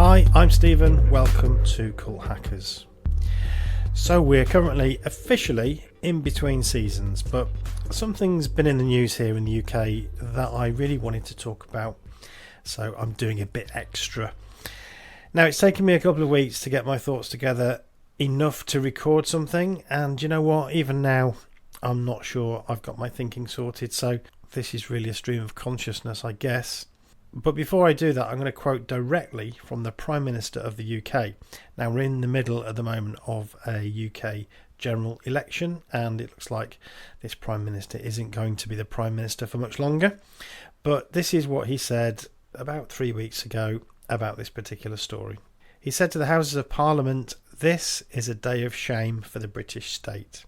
Hi, I'm Stephen. Welcome to Cult Hackers. So we're currently officially in between seasons, but something's been in the news here in the UK that I really wanted to talk about, so I'm doing a bit extra. Now, it's taken me a couple of weeks to get my thoughts together enough to record something, and you know what, even now I'm not sure I've got my thinking sorted, so this is really a stream of consciousness, I guess. But before I do that, I'm going to quote directly from the Prime Minister of the UK. Now, we're in the middle at the moment of a UK general election, and it looks like this Prime Minister isn't going to be the Prime Minister for much longer. But this is what he said about 3 weeks ago about this particular story. He said to the Houses of Parliament, "This is a day of shame for the British state.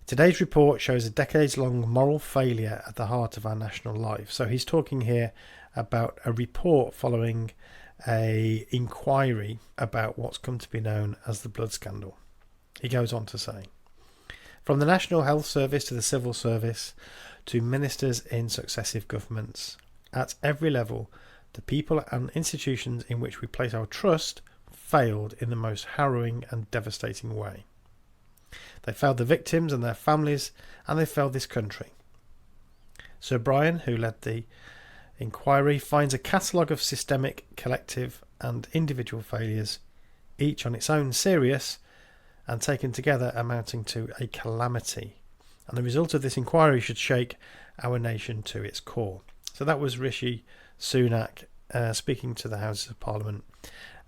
Today's report shows a decades-long moral failure at the heart of our national life." So he's talking here about a report following an inquiry about what's come to be known as the blood scandal. He goes on to say, "From the National Health Service to the Civil Service to ministers in successive governments, at every level, the people and institutions in which we place our trust failed in the most harrowing and devastating way. They failed the victims and their families, and they failed this country. Sir Brian, who led the inquiry, finds a catalogue of systemic, collective and individual failures, each on its own serious and taken together amounting to a calamity. And the result of this inquiry should shake our nation to its core." So that was Rishi Sunak speaking to the Houses of Parliament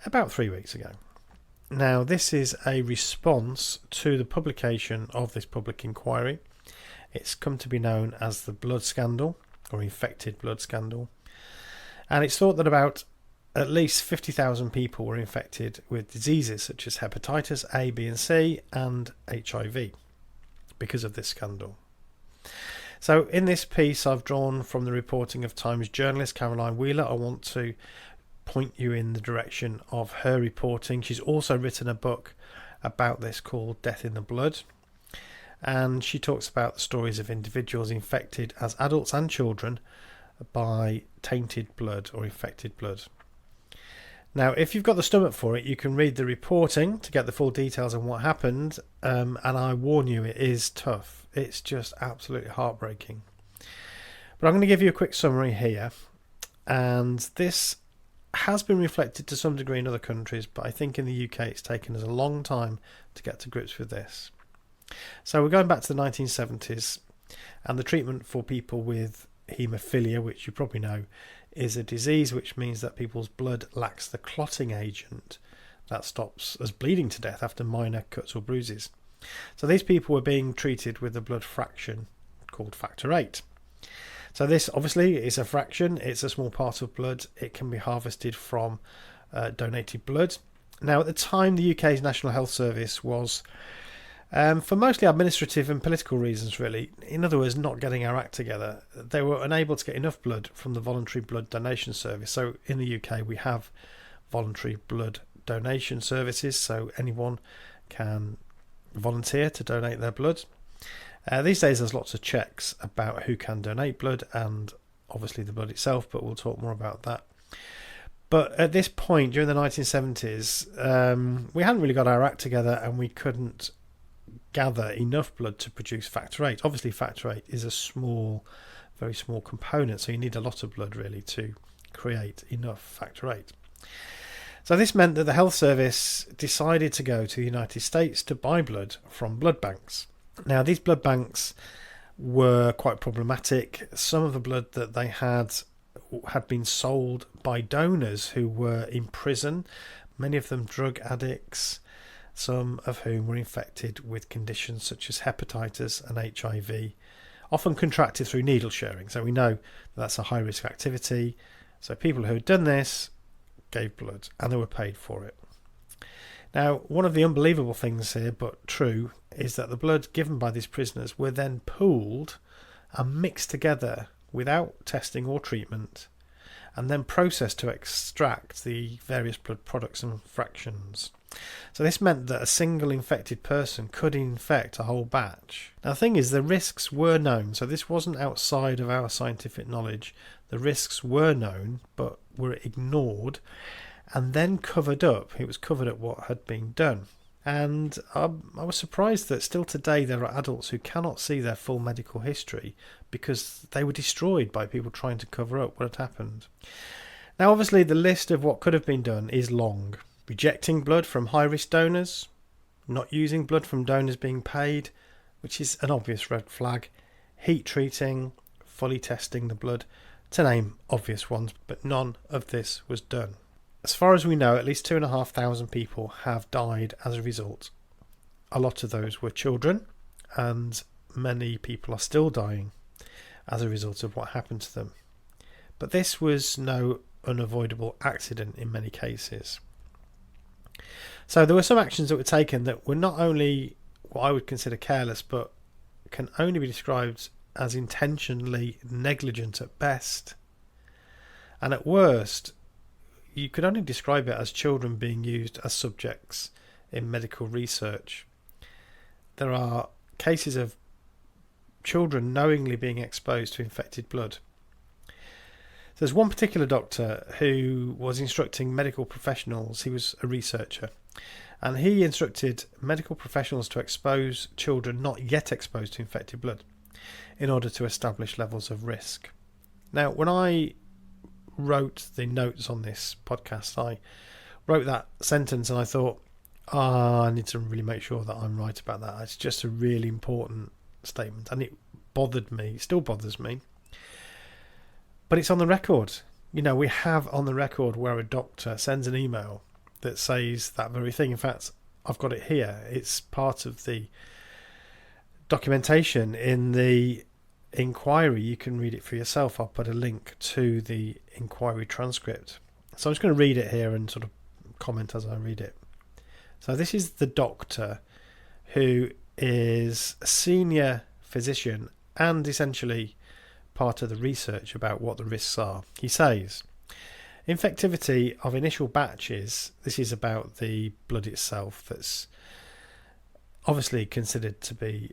about 3 weeks ago. Now, this is a response to the publication of this public inquiry. It's come to be known as the blood scandal, or infected blood scandal. And it's thought that about at least 50,000 people were infected with diseases such as hepatitis A, B and C and HIV because of this scandal. So in this piece, I've drawn from the reporting of Times journalist Caroline Wheeler. I want to point you in the direction of her reporting. She's also written a book about this called Death in the Blood, and she talks about the stories of individuals infected as adults and children by tainted blood or infected blood. Now, if you've got the stomach for it, you can read the reporting to get the full details on what happened, and I warn you, it is tough. It's just absolutely heartbreaking. But I'm going to give you a quick summary here, and this has been reflected to some degree in other countries, but I think in the UK it's taken us a long time to get to grips with this. So we're going back to the 1970s, and the treatment for people with haemophilia, which you probably know, is a disease which means that people's blood lacks the clotting agent that stops us bleeding to death after minor cuts or bruises. So these people were being treated with a blood fraction called factor VIII. So this obviously is a fraction, it's a small part of blood, it can be harvested from donated blood. Now, at the time, the UK's National Health Service was, for mostly administrative and political reasons really, in other words, not getting our act together, they were unable to get enough blood from the voluntary blood donation service. So in the UK we have voluntary blood donation services, so anyone can volunteer to donate their blood. These days there's lots of checks about who can donate blood and obviously the blood itself, but we'll talk more about that. But at this point, during the 1970s, we hadn't really got our act together and we couldn't gather enough blood to produce factor VIII. Obviously factor VIII is a small, very small component, so you need a lot of blood really to create enough factor VIII. So this meant that the health service decided to go to the United States to buy blood from blood banks. Now, these blood banks were quite problematic. Some of the blood that they had been sold by donors who were in prison, many of them drug addicts, some of whom were infected with conditions such as hepatitis and HIV, often contracted through needle sharing. So we know that's a high-risk activity. So people who had done this gave blood and they were paid for it. Now, one of the unbelievable things here, but true, is that the blood given by these prisoners were then pooled and mixed together without testing or treatment, and then processed to extract the various blood products and fractions. So this meant that a single infected person could infect a whole batch. Now the thing is, the risks were known, so this wasn't outside of our scientific knowledge. The risks were known, but were ignored and then covered up. It was covered up what had been done. And I was surprised that still today there are adults who cannot see their full medical history because they were destroyed by people trying to cover up what had happened. Now obviously the list of what could have been done is long. Rejecting blood from high-risk donors, not using blood from donors being paid, which is an obvious red flag, heat treating, fully testing the blood, to name obvious ones, but none of this was done. As far as we know, at least 2,500 people have died as a result. A lot of those were children, and many people are still dying as a result of what happened to them. But this was no unavoidable accident in many cases. So there were some actions that were taken that were not only what I would consider careless, but can only be described as intentionally negligent at best. And at worst, you could only describe it as children being used as subjects in medical research. There are cases of children knowingly being exposed to infected blood. There's one particular doctor who was instructing medical professionals. He was a researcher, and he instructed medical professionals to expose children not yet exposed to infected blood in order to establish levels of risk. Now, when I wrote the notes on this podcast, I wrote that sentence and I thought, I need to really make sure that I'm right about that. It's just a really important statement, and it bothered me, it still bothers me. But it's on the record. You know, we have on the record where a doctor sends an email that says that very thing. In fact, I've got it here. It's part of the documentation in the enquiry. You can read it for yourself. I'll put a link to the enquiry transcript. So I'm just going to read it here and sort of comment as I read it. So this is the doctor who is a senior physician and essentially part of the research about what the risks are. He says, infectivity of initial batches, this is about the blood itself that's obviously considered to be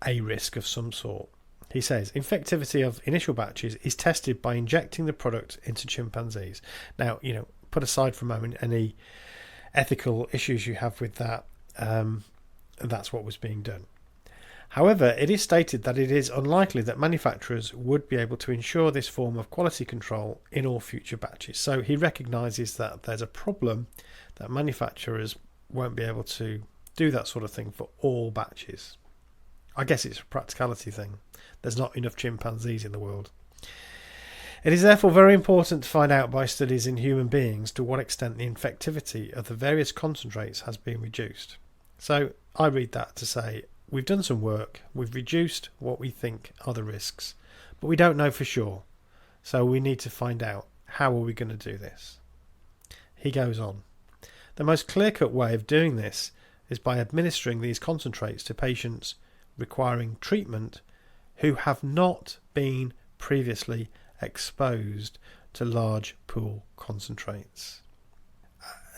a risk of some sort. He says, infectivity of initial batches is tested by injecting the product into chimpanzees. Now, you know, put aside for a moment any ethical issues you have with that, that's what was being done. However, it is stated that it is unlikely that manufacturers would be able to ensure this form of quality control in all future batches. So he recognises that there's a problem that manufacturers won't be able to do that sort of thing for all batches. I guess it's a practicality thing. There's not enough chimpanzees in the world. It is therefore very important to find out by studies in human beings to what extent the infectivity of the various concentrates has been reduced. So I read that to say, we've done some work, we've reduced what we think are the risks, but we don't know for sure. So we need to find out, how are we going to do this? He goes on. The most clear-cut way of doing this is by administering these concentrates to patients requiring treatment who have not been previously exposed to large pool concentrates.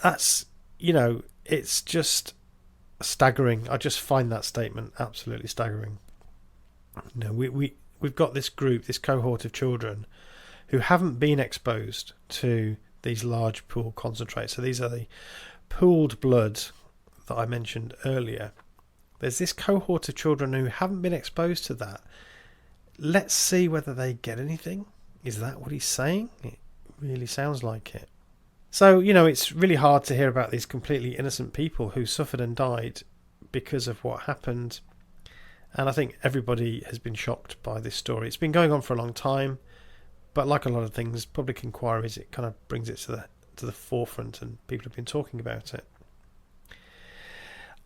That's, you know, it's just staggering. I just find that statement absolutely staggering. You know, we've got this group, this cohort of children who haven't been exposed to these large pool concentrates. So these are the pooled blood that I mentioned earlier. There's this cohort of children who haven't been exposed to that. Let's see whether they get anything. Is that what he's saying? It really sounds like it. So, you know, it's really hard to hear about these completely innocent people who suffered and died because of what happened. And I think everybody has been shocked by this story. It's been going on for a long time, but like a lot of things, public inquiries, it kind of brings it to the forefront, and people have been talking about it.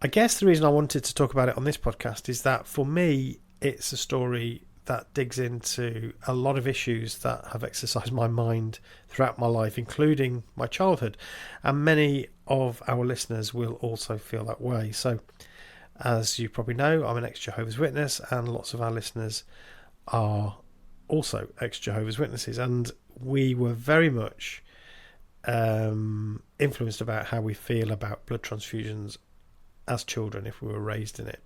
I guess the reason I wanted to talk about it on this podcast is that for me, it's a story that digs into a lot of issues that have exercised my mind throughout my life, including my childhood. And many of our listeners will also feel that way. So, as you probably know, I'm an ex-Jehovah's Witness, and lots of our listeners are also ex-Jehovah's Witnesses, and we were very much influenced about how we feel about blood transfusions as children if we were raised in it.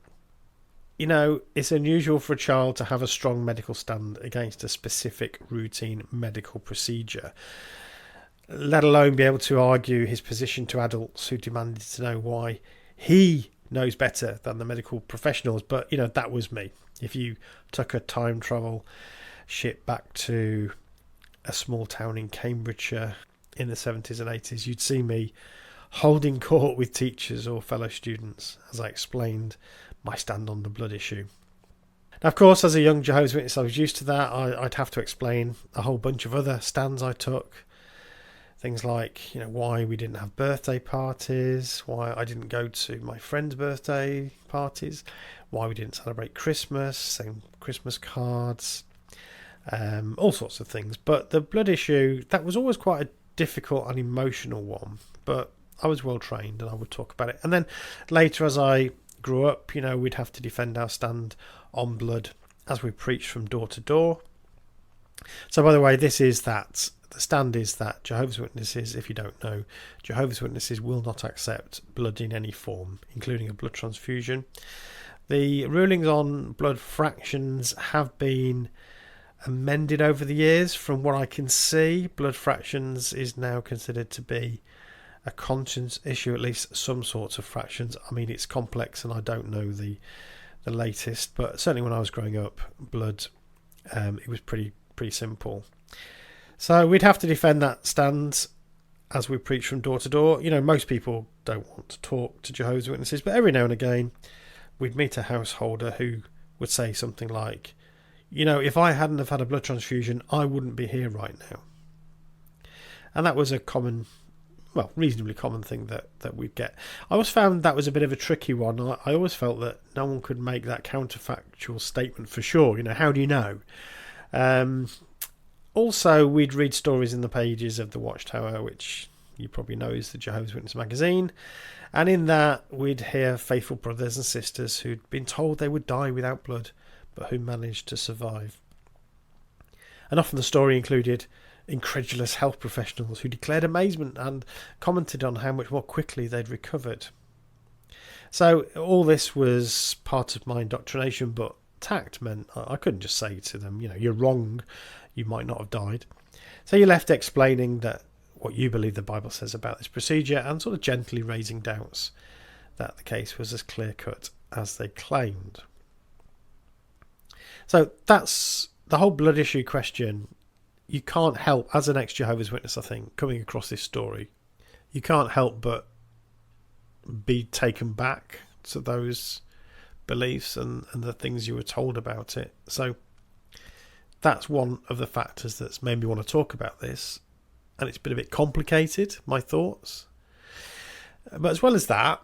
You know, it's unusual for a child to have a strong medical stand against a specific routine medical procedure, let alone be able to argue his position to adults who demanded to know why he knows better than the medical professionals. But, you know, that was me. If you took a time travel ship back to a small town in Cambridgeshire in the 70s and 80s, you'd see me holding court with teachers or fellow students as I explained my stand on the blood issue. Now, of course, as a young Jehovah's Witness, I was used to that. I'd have to explain a whole bunch of other stands I took. Things like, you know, why we didn't have birthday parties, why I didn't go to my friends' birthday parties, why we didn't celebrate Christmas, send Christmas cards, all sorts of things. But the blood issue, that was always quite a difficult and emotional one. But I was well trained and I would talk about it. And then later, as I grew up, you know, we'd have to defend our stand on blood as we preached from door to door. So, by the way, this is that. The stand is that Jehovah's Witnesses, if you don't know, Jehovah's Witnesses will not accept blood in any form, including a blood transfusion. The rulings on blood fractions have been amended over the years. From what I can see, blood fractions is now considered to be a conscience issue, at least some sorts of fractions. I mean, it's complex and I don't know the latest, but certainly when I was growing up, blood, it was pretty simple. So we'd have to defend that stand as we preach from door to door. You know, most people don't want to talk to Jehovah's Witnesses, but every now and again we'd meet a householder who would say something like, you know, if I hadn't have had a blood transfusion, I wouldn't be here right now. And that was a common, well, reasonably common thing that we'd get. I always found that was a bit of a tricky one. I always felt that no one could make that counterfactual statement for sure. You know, how do you know? Also, we'd read stories in the pages of the Watchtower, which you probably know is the Jehovah's Witness magazine. And in that, we'd hear faithful brothers and sisters who'd been told they would die without blood, but who managed to survive. And often the story included incredulous health professionals who declared amazement and commented on how much more quickly they'd recovered. So all this was part of my indoctrination, but tact meant I couldn't just say to them, you know, you're wrong, you might not have died. So you're left explaining that what you believe the Bible says about this procedure and sort of gently raising doubts that the case was as clear-cut as they claimed. So that's the whole blood issue question. You can't help, as an ex-Jehovah's Witness, I think, coming across this story, you can't help but be taken back to those beliefs and the things you were told about it. So that's one of the factors that's made me want to talk about this. And it's been a bit complicated, my thoughts. But as well as that,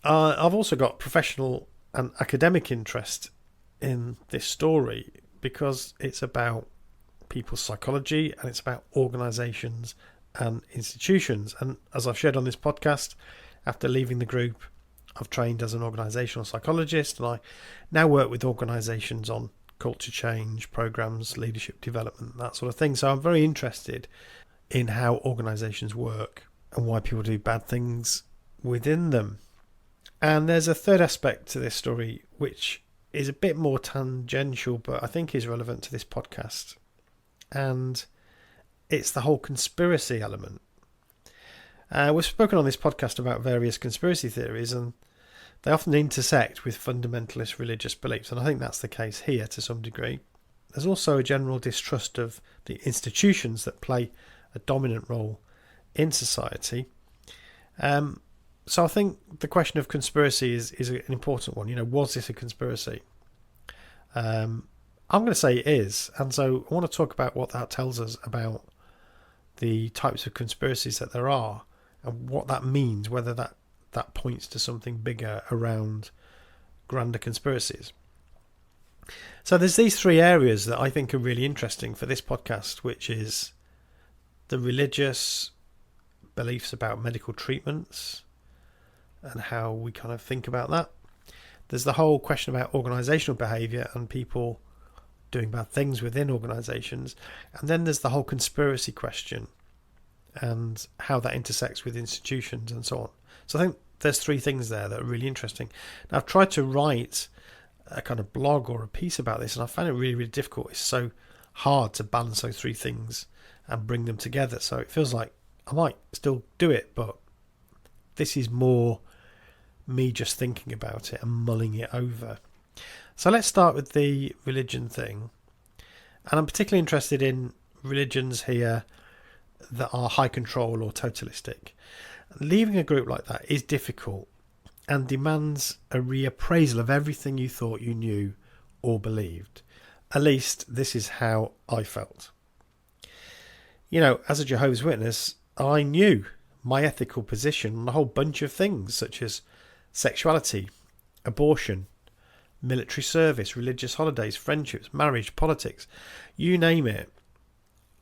I've also got professional and academic interest in this story because it's about people's psychology and it's about organisations and institutions. And as I've shared on this podcast, after leaving the group, I've trained as an organisational psychologist and I now work with organisations on culture change, programs, leadership development, that sort of thing. So I'm very interested in how organisations work and why people do bad things within them. And there's a third aspect to this story which is a bit more tangential, but I think is relevant to this podcast. And it's the whole conspiracy element. We've spoken on this podcast about various conspiracy theories and they often intersect with fundamentalist religious beliefs, and I think that's the case here to some degree. There's also a general distrust of the institutions that play a dominant role in society. So I think the question of conspiracy is an important one. You know, was this a conspiracy? I'm going to say it is, and so I want to talk about what that tells us about the types of conspiracies that there are and what that means, whether that points to something bigger around grander conspiracies. So there's these three areas that I think are really interesting for this podcast, which is the religious beliefs about medical treatments and how we kind of think about that. There's the whole question about organisational behaviour and people doing bad things within organisations. And then there's the whole conspiracy question and how that intersects with institutions and so on. So I think there's three things there that are really interesting. Now, I've tried to write a kind of blog or a piece about this, and I find it really, really difficult. It's so hard to balance those three things and bring them together. So it feels like I might still do it, but this is more me just thinking about it and mulling it over. So let's start with the religion thing. And I'm particularly interested in religions here that are high control or totalistic. Leaving a group like that is difficult and demands a reappraisal of everything you thought you knew or believed. At least this is how I felt. You know, as a Jehovah's Witness, I knew my ethical position on a whole bunch of things such as sexuality, abortion, military service, religious holidays, friendships, marriage, politics, you name it.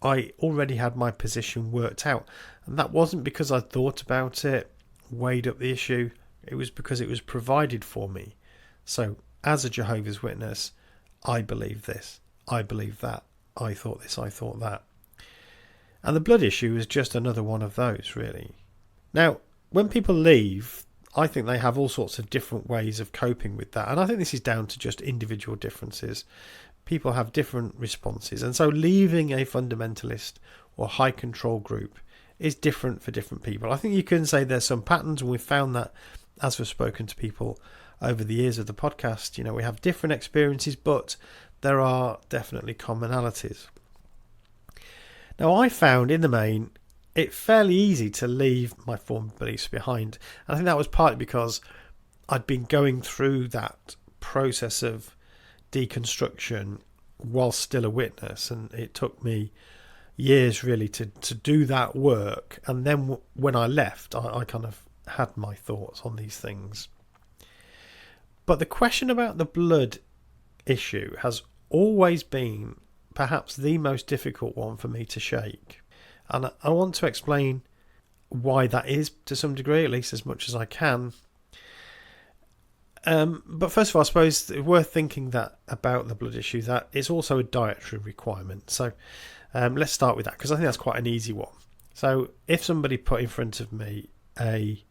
I already had my position worked out, and that wasn't because I thought about it, weighed up the issue. It was because it was provided for me. So as a Jehovah's Witness, I believe this, I believe that, I thought this, I thought that. And the blood issue is just another one of those, really. Now, when people leave, I think they have all sorts of different ways of coping with that. And I think this is down to just individual differences. People have different responses. And so leaving a fundamentalist or high control group is different for different people. I think you can say there's some patterns, and we've found that as we've spoken to people over the years of the podcast. You know, we have different experiences, but there are definitely commonalities. Now, I found in the main it fairly easy to leave my former beliefs behind. And I think that was partly because I'd been going through that process of deconstruction while still a witness, and it took me years really to do that work. And then when I left, I kind of had my thoughts on these things. But the question about the blood issue has always been perhaps the most difficult one for me to shake. And I want to explain why that is to some degree, at least as much as I can. But first of all, I suppose it's worth thinking that about the blood issue, that it's also a dietary requirement. So let's start with that, because I think that's quite an easy one. So if somebody put in front of me a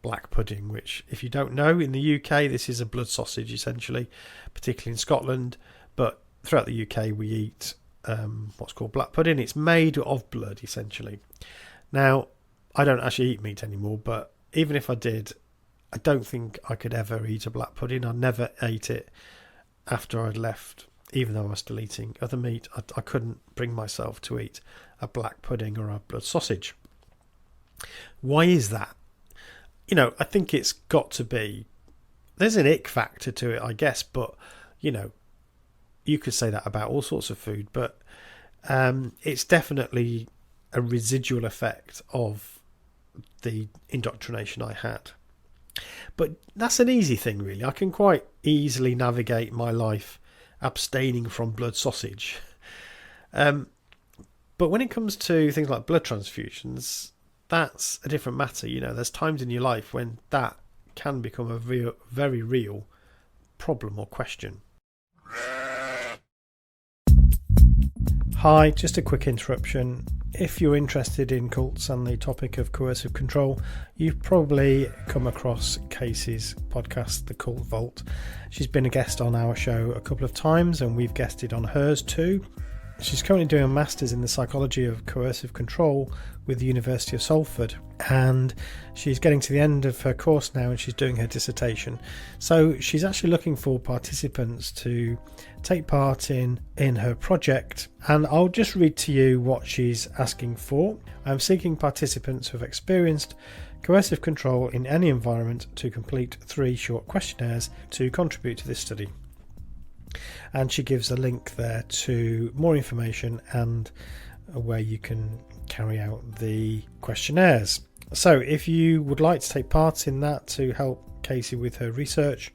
black pudding, which if you don't know, in the UK, this is a blood sausage essentially, particularly in Scotland, but throughout the UK we eat what's called black pudding. It's made of blood essentially. Now, I don't actually eat meat anymore, but even if I did, I don't think I could ever eat a black pudding. I never ate it after I'd left, even though I was still eating other meat. I couldn't bring myself to eat a black pudding or a blood sausage. Why is that? You know, I think it's got to be, there's an ick factor to it, I guess, but, you know, you could say that about all sorts of food, but it's definitely a residual effect of the indoctrination I had. But that's an easy thing, really. I can quite easily navigate my life abstaining from blood sausage. But when it comes to things like blood transfusions, that's a different matter. You know, there's times in your life when that can become a very real problem or question. Hi, just a quick interruption. If you're interested in cults and the topic of coercive control, you've probably come across Kacey's podcast, The Cult Vault. She's been a guest on our show a couple of times, and we've guested on hers too. She's currently doing a master's in the psychology of coercive control with the University of Salford, and she's getting to the end of her course now, and she's doing her dissertation. So she's actually looking for participants to take part in her project, and I'll just read to you what she's asking for. I'm seeking participants who have experienced coercive control in any environment to complete 3 short questionnaires to contribute to this study. And she gives a link there to more information and where you can carry out the questionnaires. So if you would like to take part in that to help Kacey with her research,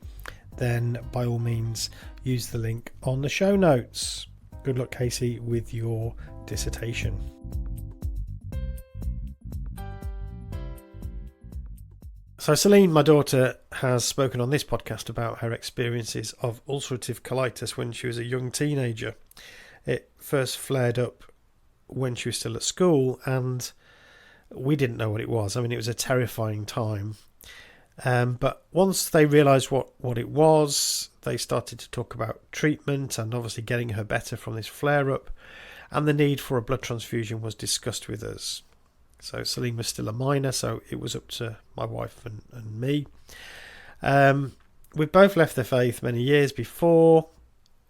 then by all means use the link on the show notes. Good luck, Kacey, with your dissertation. So Celine, my daughter, has spoken on this podcast about her experiences of ulcerative colitis when she was a young teenager. It first flared up when she was still at school, and we didn't know what it was. I mean, it was a terrifying time. But once they realised what it was, they started to talk about treatment and obviously getting her better from this flare-up, and the need for a blood transfusion was discussed with us. So Celine was still a minor, so it was up to my wife and me. We both left the faith many years before,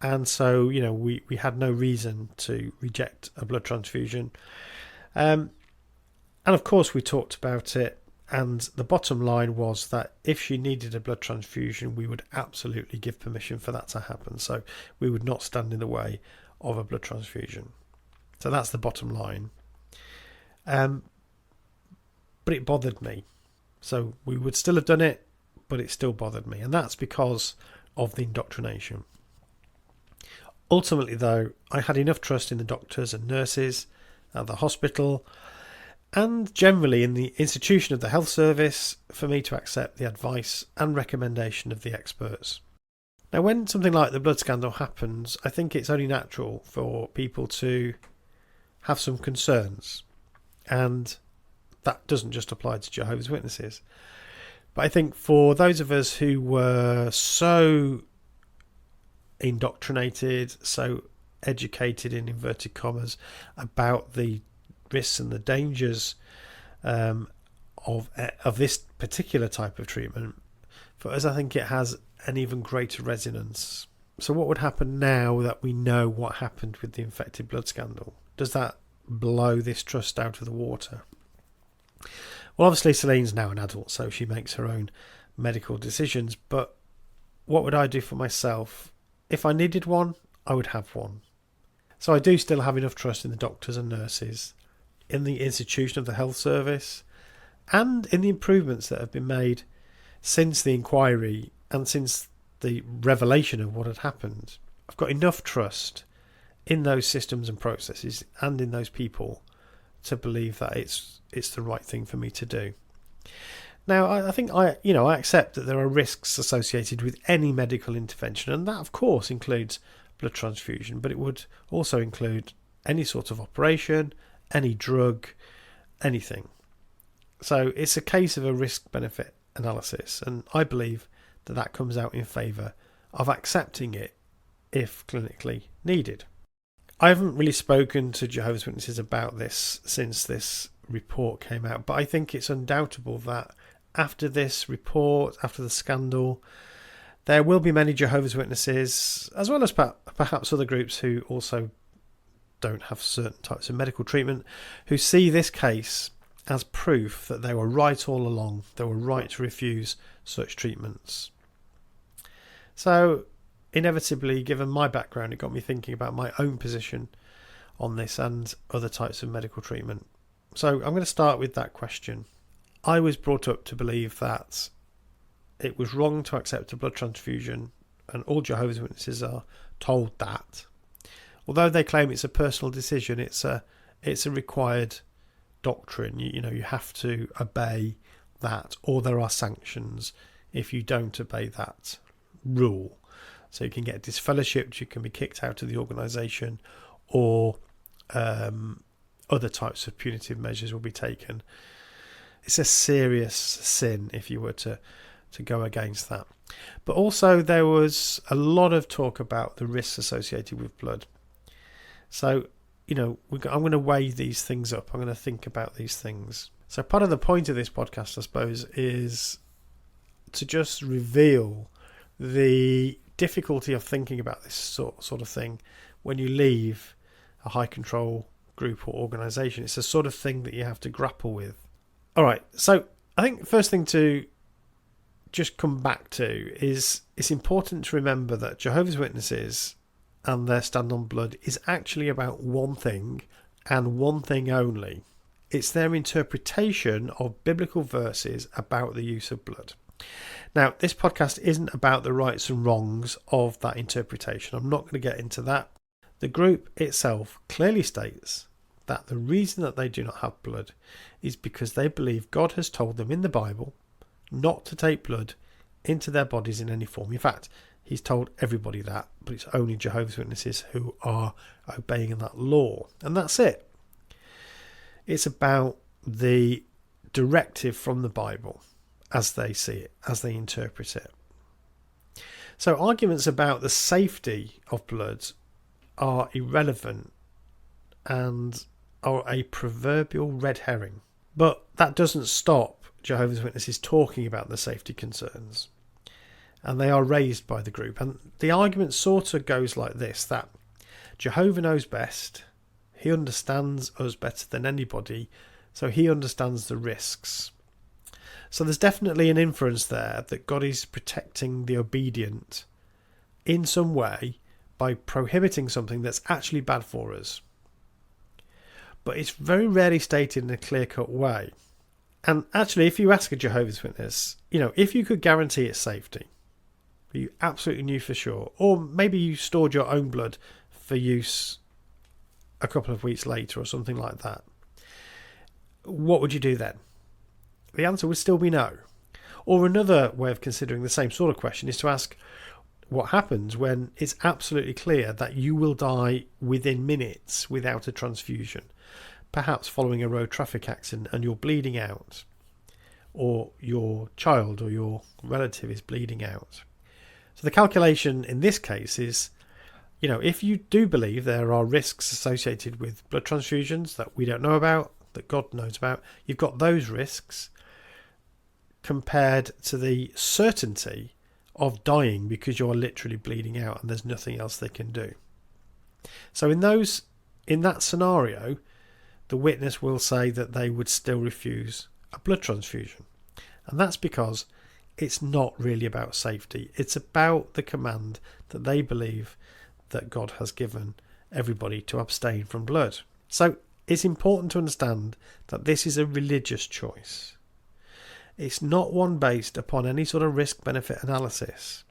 and so, we had no reason to reject a blood transfusion. And of course we talked about it, and the bottom line was that if she needed a blood transfusion, we would absolutely give permission for that to happen. So we would not stand in the way of a blood transfusion. So that's the bottom line. But it bothered me. So we would still have done it, but it still bothered me. And that's because of the indoctrination. Ultimately, though, I had enough trust in the doctors and nurses at the hospital and generally in the institution of the health service for me to accept the advice and recommendation of the experts. Now, when something like the blood scandal happens, I think it's only natural for people to have some concerns. And that doesn't just apply to Jehovah's Witnesses. But I think for those of us who were so indoctrinated, so educated in inverted commas about the risks and the dangers of this particular type of treatment, for us I think it has an even greater resonance. So what would happen now that we know what happened with the infected blood scandal? Does that blow this trust out of the water? Well, obviously Celine's now an adult, so she makes her own medical decisions, but what would I do for myself? If I needed one, I would have one. So I do still have enough trust in the doctors and nurses, in the institution of the health service, and in the improvements that have been made since the inquiry and since the revelation of what had happened. I've got enough trust in those systems and processes and in those people to believe that it's the right thing for me to do. Now, I think I accept that there are risks associated with any medical intervention, and that of course includes blood transfusion, but it would also include any sort of operation, any drug, anything. So it's a case of a risk-benefit analysis, and I believe that comes out in favour of accepting it if clinically needed. I haven't really spoken to Jehovah's Witnesses about this since this report came out, but I think it's undoubtable that after this report, after the scandal, there will be many Jehovah's Witnesses, as well as perhaps other groups who also don't have certain types of medical treatment, who see this case as proof that they were right all along. They were right to refuse such treatments. So, inevitably, given my background, it got me thinking about my own position on this and other types of medical treatment. So, I'm going to start with that question. I was brought up to believe that it was wrong to accept a blood transfusion, and all Jehovah's Witnesses are told that. Although they claim it's a personal decision, it's a required doctrine. You have to obey that, or there are sanctions if you don't obey that rule. So you can get disfellowshipped, you can be kicked out of the organisation, or other types of punitive measures will be taken. It's a serious sin if you were to go against that. But also there was a lot of talk about the risks associated with blood. So, I'm going to weigh these things up. I'm going to think about these things. So part of the point of this podcast, I suppose, is to just reveal the difficulty of thinking about this sort of thing when you leave a high control group or organisation. It's the sort of thing that you have to grapple with. All right, so I think the first thing to just come back to is it's important to remember that Jehovah's Witnesses and their stand on blood is actually about one thing and one thing only. It's their interpretation of biblical verses about the use of blood. Now, this podcast isn't about the rights and wrongs of that interpretation. I'm not going to get into that. The group itself clearly states that the reason that they do not have blood is because they believe God has told them in the Bible not to take blood into their bodies in any form. In fact, He's told everybody that, but it's only Jehovah's Witnesses who are obeying that law. And that's it. It's about the directive from the Bible as they see it, as they interpret it. So arguments about the safety of blood are irrelevant and are a proverbial red herring. But that doesn't stop Jehovah's Witnesses talking about the safety concerns. And they are raised by the group. And the argument sort of goes like this, that Jehovah knows best. He understands us better than anybody. So he understands the risks. So there's definitely an inference there that God is protecting the obedient in some way by prohibiting something that's actually bad for us. But it's very rarely stated in a clear-cut way. And actually, if you ask a Jehovah's Witness, if you could guarantee its safety, you absolutely knew for sure, or maybe you stored your own blood for use a couple of weeks later or something like that, what would you do then? The answer would still be no. Or another way of considering the same sort of question is to ask what happens when it's absolutely clear that you will die within minutes without a transfusion, perhaps following a road traffic accident and you're bleeding out, or your child or your relative is bleeding out. So the calculation in this case is, if you do believe there are risks associated with blood transfusions that we don't know about, that God knows about, you've got those risks compared to the certainty of dying because you're literally bleeding out and there's nothing else they can do. So in that scenario, the witness will say that they would still refuse a blood transfusion. And that's because it's not really about safety. It's about the command that they believe that God has given everybody to abstain from blood. So it's important to understand that this is a religious choice. It's not one based upon any sort of risk-benefit analysis.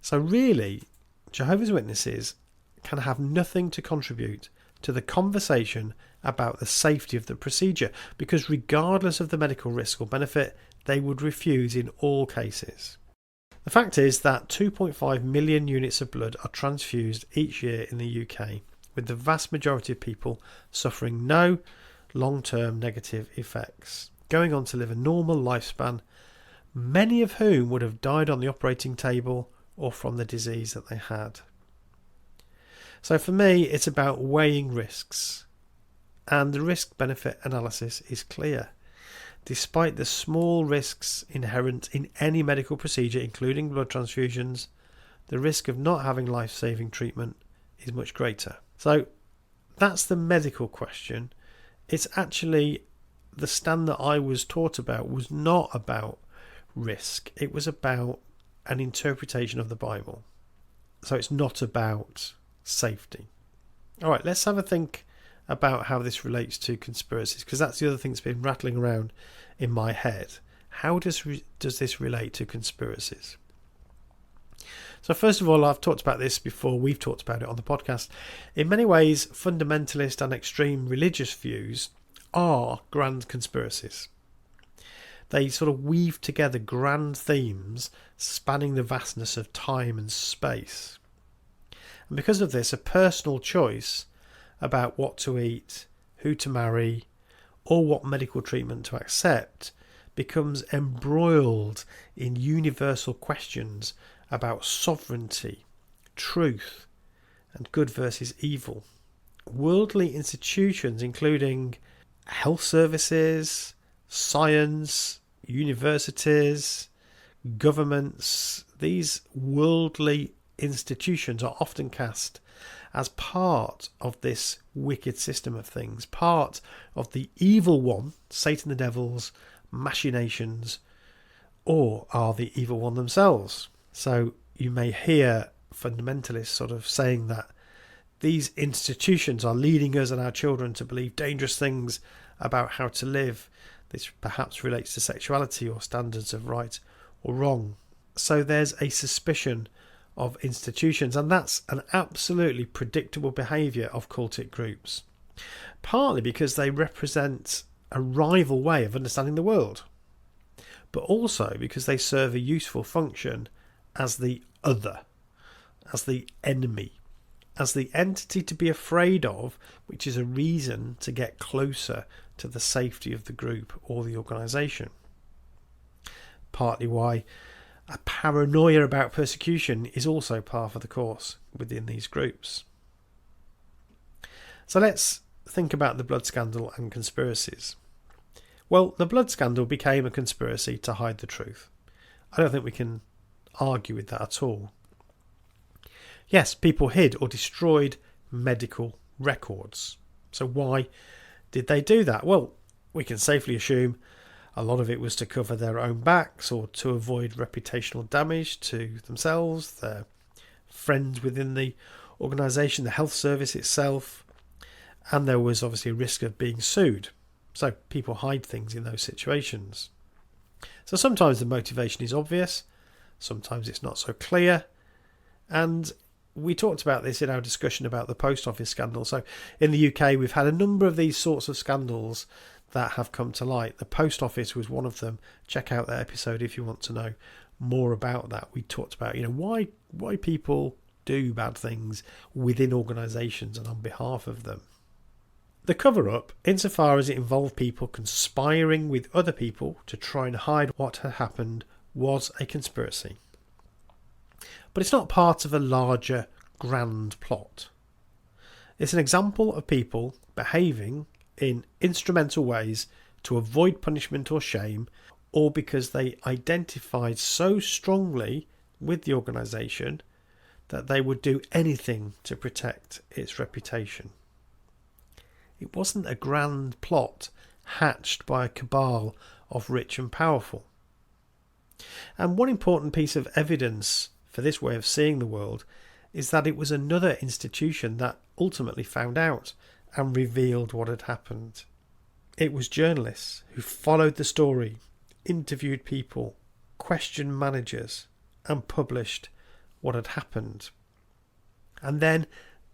So really, Jehovah's Witnesses can have nothing to contribute to the conversation about the safety of the procedure, because regardless of the medical risk or benefit, they would refuse in all cases. The fact is that 2.5 million units of blood are transfused each year in the UK, with the vast majority of people suffering no long-term negative effects, going on to live a normal lifespan, many of whom would have died on the operating table or from the disease that they had. So for me, it's about weighing risks, and the risk-benefit analysis is clear. Despite the small risks inherent in any medical procedure, including blood transfusions, the risk of not having life-saving treatment is much greater. So that's the medical question. It's actually the stand that I was taught about was not about risk. It was about an interpretation of the Bible. So it's not about safety. All right, let's have a think about how this relates to conspiracies, because that's the other thing that's been rattling around in my head. How does this relate to conspiracies? So first of all, I've talked about this before. We've talked about it on the podcast. In many ways, fundamentalist and extreme religious views are grand conspiracies. They sort of weave together grand themes spanning the vastness of time and space. And because of this, a personal choice about what to eat, who to marry, or what medical treatment to accept becomes embroiled in universal questions about sovereignty, truth, and good versus evil. Worldly institutions, including health services, science, universities, governments, these worldly institutions are often cast as part of this wicked system of things, part of the evil one, Satan the devil's machinations, or are the evil one themselves. So you may hear fundamentalists sort of saying that these institutions are leading us and our children to believe dangerous things about how to live. This perhaps relates to sexuality or standards of right or wrong. So there's a suspicion of institutions, and that's an absolutely predictable behaviour of cultic groups, partly because they represent a rival way of understanding the world, but also because they serve a useful function as the other, as the enemy, as the entity to be afraid of, which is a reason to get closer to the safety of the group or the organisation. Partly why a paranoia about persecution is also par for the course within these groups. So let's think about the blood scandal and conspiracies. Well, the blood scandal became a conspiracy to hide the truth. I don't think we can argue with that at all. Yes, people hid or destroyed medical records. So why did they do that? Well, we can safely assume a lot of it was to cover their own backs or to avoid reputational damage to themselves, their friends within the organisation, the health service itself, and there was obviously a risk of being sued. So people hide things in those situations. So sometimes the motivation is obvious, sometimes it's not so clear, and we talked about this in our discussion about the post office scandal. So in the UK, we've had a number of these sorts of scandals that have come to light. The post office was one of them. Check out that episode if you want to know more about that. We talked about, why people do bad things within organisations and on behalf of them. The cover-up, insofar as it involved people conspiring with other people to try and hide what had happened, was a conspiracy. But it's not part of a larger, grand plot. It's an example of people behaving in instrumental ways to avoid punishment or shame, or because they identified so strongly with the organisation that they would do anything to protect its reputation. It wasn't a grand plot hatched by a cabal of rich and powerful. And one important piece of evidence for this way of seeing the world is that it was another institution that ultimately found out and revealed what had happened. It was journalists who followed the story, interviewed people, questioned managers, and published what had happened. And then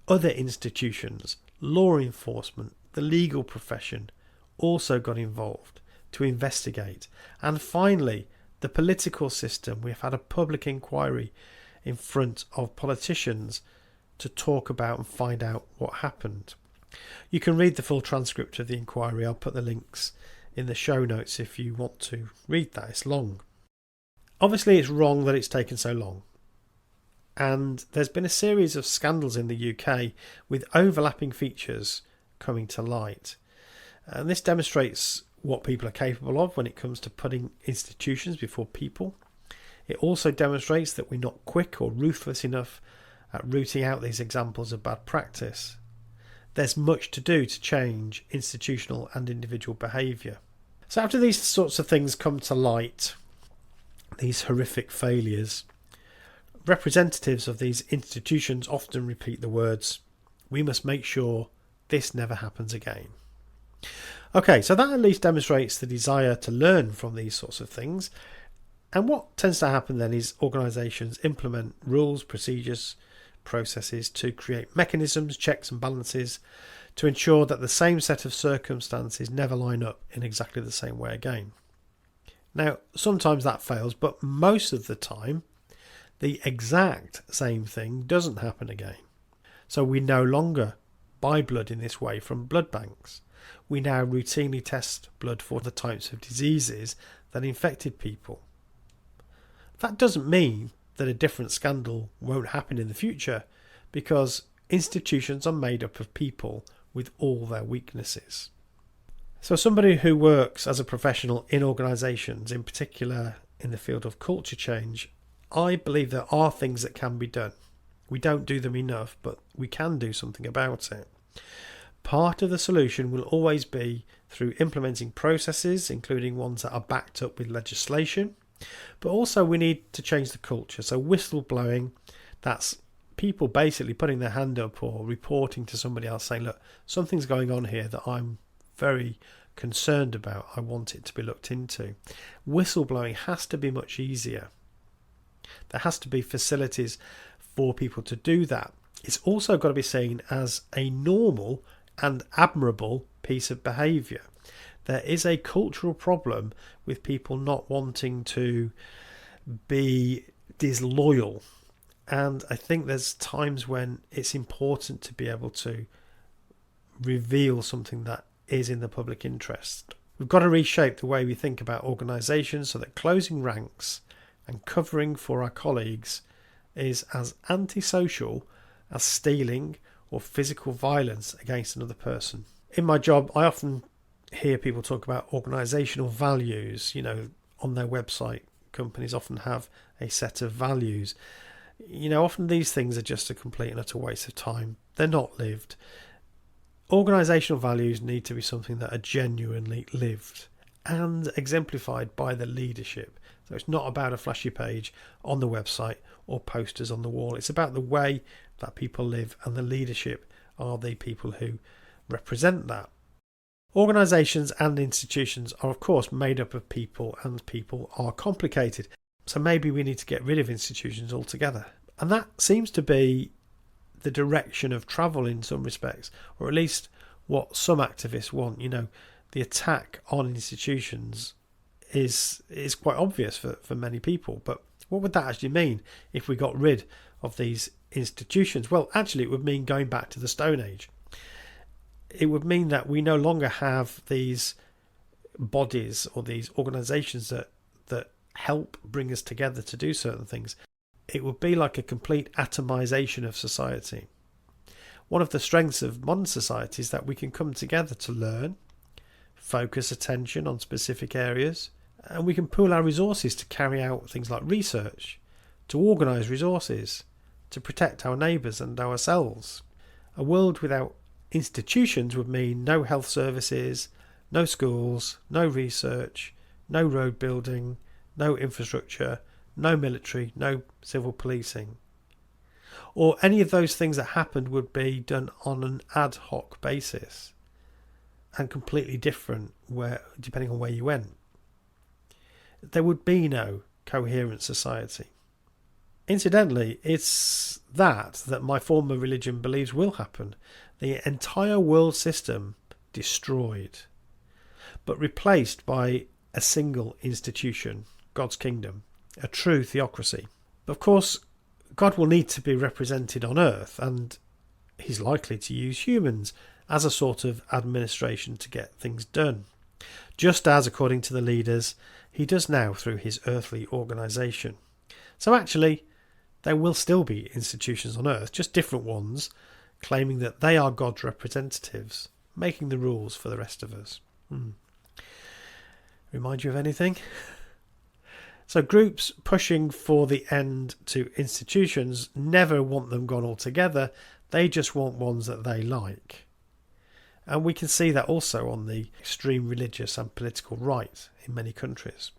other institutions, law enforcement, the legal profession, also got involved to investigate. And finally, the political system. We've had a public inquiry in front of politicians to talk about and find out what happened. You can read the full transcript of the inquiry. I'll put the links in the show notes if you want to read that. It's long. Obviously, it's wrong that it's taken so long. And there's been a series of scandals in the UK with overlapping features coming to light. And this demonstrates what people are capable of when it comes to putting institutions before people. It also demonstrates that we're not quick or ruthless enough at rooting out these examples of bad practice. There's much to do to change institutional and individual behaviour. So after these sorts of things come to light, these horrific failures, representatives of these institutions often repeat the words, "We must make sure this never happens again." Okay, so that at least demonstrates the desire to learn from these sorts of things. And what tends to happen then is organisations implement rules, procedures, processes to create mechanisms, checks and balances to ensure that the same set of circumstances never line up in exactly the same way again. Now, sometimes that fails, but most of the time, the exact same thing doesn't happen again. So we no longer buy blood in this way from blood banks. We now routinely test blood for the types of diseases that infected people. That doesn't mean that a different scandal won't happen in the future, because institutions are made up of people with all their weaknesses. So somebody who works as a professional in organisations, in particular in the field of culture change, I believe there are things that can be done. We don't do them enough, but we can do something about it. Part of the solution will always be through implementing processes, including ones that are backed up with legislation. But also we need to change the culture. So whistleblowing, that's people basically putting their hand up or reporting to somebody else saying, look, something's going on here that I'm very concerned about. I want it to be looked into. Whistleblowing has to be much easier. There has to be facilities for people to do that. It's also got to be seen as a normal and admirable piece of behaviour. There is a cultural problem with people not wanting to be disloyal And I think there's times when it's important to be able to reveal something that is in the public interest. We've got to reshape the way we think about organisations so that closing ranks and covering for our colleagues is as antisocial as stealing or physical violence against another person. In my job, I often hear people talk about organisational values. On their website, companies often have a set of values. Often these things are just a complete and utter waste of time. They're not lived. Organisational values need to be something that are genuinely lived and exemplified by the leadership. So it's not about a flashy page on the website or posters on the wall. It's about the way that people live, and the leadership are the people who represent that. Organisations and institutions are, of course, made up of people, and people are complicated. So maybe we need to get rid of institutions altogether. And that seems to be the direction of travel in some respects, or at least what some activists want. The attack on institutions is quite obvious for many people. But what would that actually mean if we got rid of these institutions? Well, actually, it would mean going back to the Stone Age. It would mean that we no longer have these bodies or these organisations that help bring us together to do certain things. It would be like a complete atomization of society. One of the strengths of modern society is that we can come together to learn, focus attention on specific areas, and we can pool our resources to carry out things like research, to organise resources, to protect our neighbours and ourselves. A world without institutions would mean no health services, no schools, no research, no road building, no infrastructure, no military, no civil policing. Or any of those things that happened would be done on an ad hoc basis and completely different depending on where you went. There would be no coherent society. Incidentally, it's that my former religion believes will happen. The entire world system destroyed, but replaced by a single institution, God's kingdom, a true theocracy. Of course, God will need to be represented on earth, and he's likely to use humans as a sort of administration to get things done, just as, according to the leaders, he does now through his earthly organisation. So actually, there will still be institutions on earth, just different ones, claiming that they are God's representatives, making the rules for the rest of us. Remind you of anything? So groups pushing for the end to institutions never want them gone altogether. They just want ones that they like. And we can see that also on the extreme religious and political right in many countries.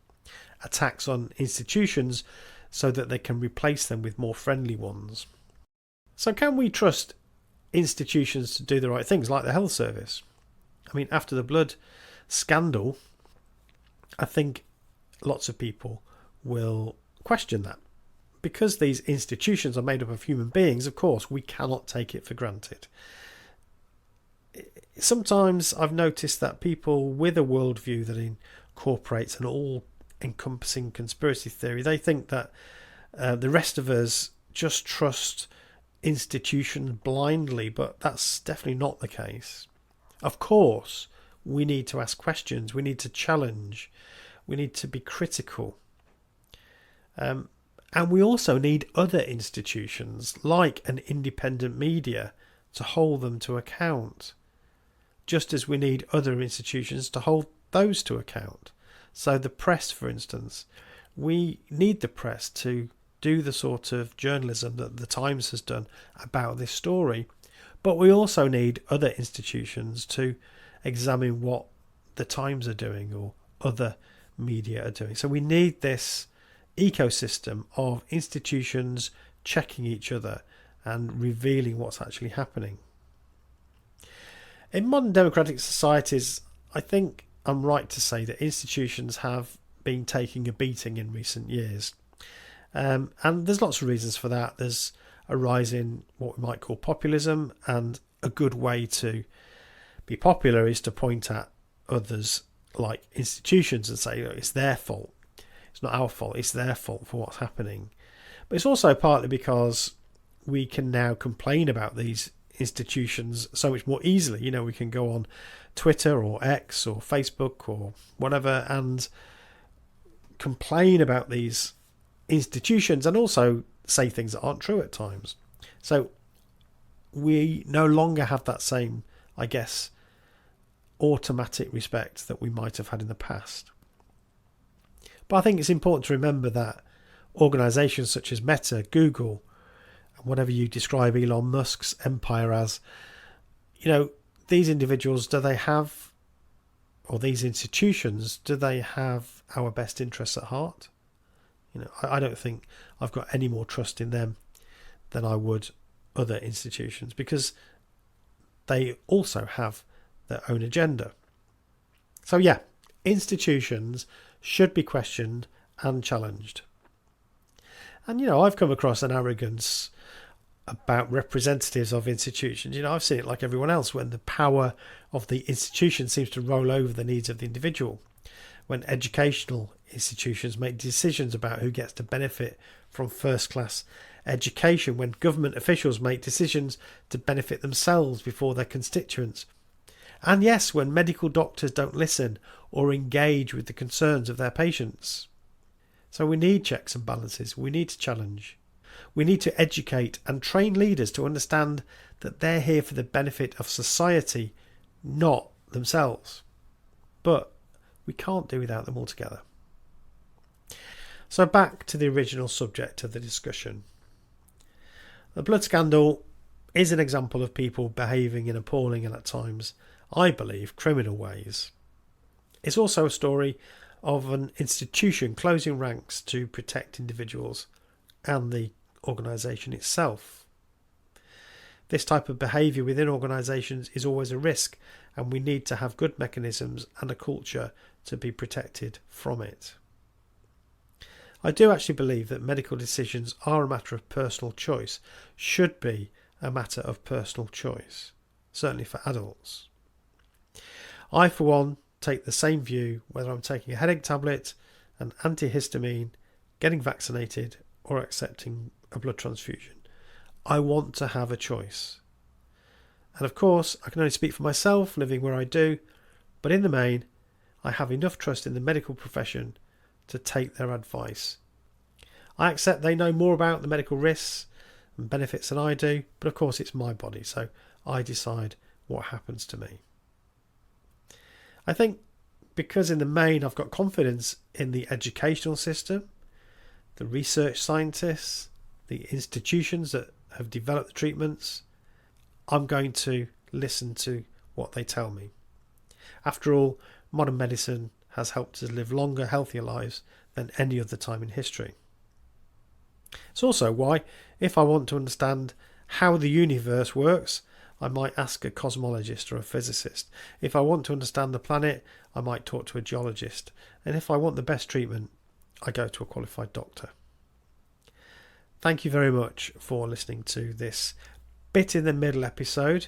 Attacks on institutions so that they can replace them with more friendly ones. So can we trust institutions to do the right things, like the health service? I mean, after the blood scandal, I think lots of people will question that. Because these institutions are made up of human beings, of course, we cannot take it for granted. Sometimes I've noticed that people with a worldview that incorporates an all-encompassing conspiracy theory, they think that the rest of us just trust institutions blindly, but that's definitely not the case. Of course, we need to ask questions, we need to challenge, we need to be critical. And we also need other institutions, like an independent media, to hold them to account, just as we need other institutions to hold those to account. So the press, for instance, we need the press to do the sort of journalism that the Times has done about this story, but we also need other institutions to examine what the Times are doing or other media are doing. So we need this ecosystem of institutions checking each other and revealing what's actually happening. In modern democratic societies, I think I'm right to say that institutions have been taking a beating in recent years. And there's lots of reasons for that. There's a rise in what we might call populism, and a good way to be popular is to point at others like institutions and say, it's their fault. It's not our fault, it's their fault for what's happening. But it's also partly because we can now complain about these institutions so much more easily. We can go on Twitter or X or Facebook or whatever and complain about these institutions and also say things that aren't true at times. So we no longer have that same, I guess, automatic respect that we might have had in the past. But I think it's important to remember that organisations such as Meta, Google, and whatever you describe Elon Musk's empire as, these individuals, these institutions, do they have our best interests at heart? I don't think I've got any more trust in them than I would other institutions, because they also have their own agenda. So yeah, institutions should be questioned and challenged. And I've come across an arrogance about representatives of institutions. I've seen it like everyone else, when the power of the institution seems to roll over the needs of the individual. When educational institutions make decisions about who gets to benefit from first-class education, when government officials make decisions to benefit themselves before their constituents. And yes, when medical doctors don't listen or engage with the concerns of their patients. So we need checks and balances. We need to challenge. We need to educate and train leaders to understand that they're here for the benefit of society, not themselves. But we can't do without them altogether. So back to the original subject of the discussion. The blood scandal is an example of people behaving in appalling and at times, I believe, criminal ways. It's also a story of an institution closing ranks to protect individuals and the organisation itself. This type of behaviour within organisations is always a risk, and we need to have good mechanisms and a culture to be protected from it. I do actually believe that medical decisions are a matter of personal choice, should be a matter of personal choice, certainly for adults. I, for one, take the same view whether I'm taking a headache tablet, an antihistamine, getting vaccinated, or accepting a blood transfusion. I want to have a choice. And of course, I can only speak for myself, living where I do, but in the main, I have enough trust in the medical profession to take their advice. I accept they know more about the medical risks and benefits than I do, but of course it's my body, so I decide what happens to me. I think because in the main I've got confidence in the educational system, the research scientists, the institutions that have developed the treatments, I'm going to listen to what they tell me. After all, modern medicine has helped us live longer, healthier lives than any other time in history. It's also why, if I want to understand how the universe works, I might ask a cosmologist or a physicist. If I want to understand the planet, I might talk to a geologist. And if I want the best treatment, I go to a qualified doctor. Thank you very much for listening to this bit in the middle episode.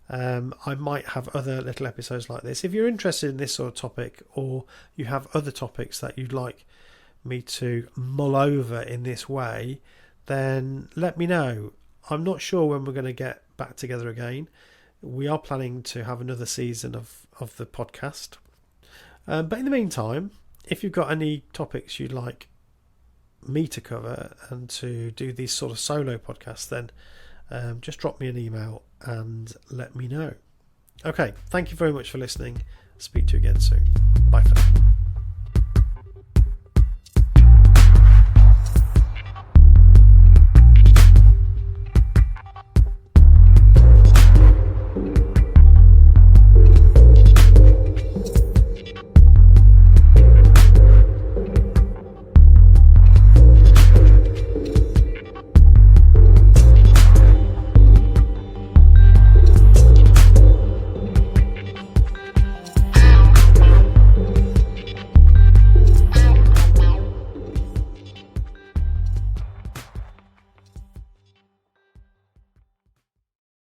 I might have other little episodes like this. If you're interested in this sort of topic, or you have other topics that you'd like me to mull over in this way, then let me know. I'm not sure when we're going to get back together again. We are planning to have another season of the podcast. But in the meantime, if you've got any topics you'd like me to cover and to do these sort of solo podcasts, then just drop me an email and let me know. Okay, thank you very much for listening. Speak to you again soon. Bye for now.